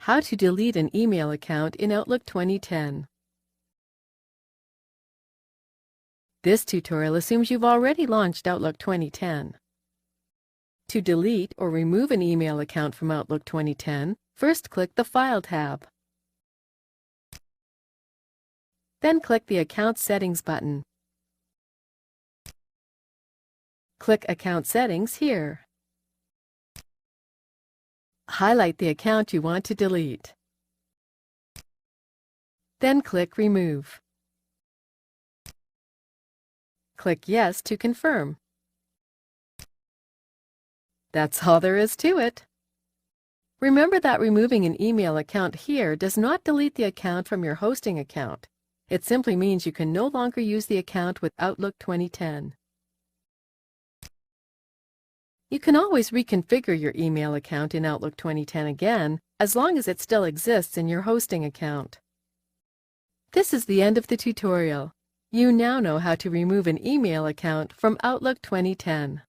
How to delete an email account in Outlook 2010. This tutorial assumes you've already launched Outlook 2010. To delete or remove an email account from Outlook 2010, first click the File tab. Then click the Account Settings button. Click Account Settings here. Highlight the account you want to delete. Then click Remove. Click Yes to confirm. That's all there is to it. Remember that removing an email account here does not delete the account from your hosting account. It simply means you can no longer use the account with Outlook 2010. You can always reconfigure your email account in Outlook 2010 again, as long as it still exists in your hosting account. This is the end of the tutorial. You now know how to remove an email account from Outlook 2010.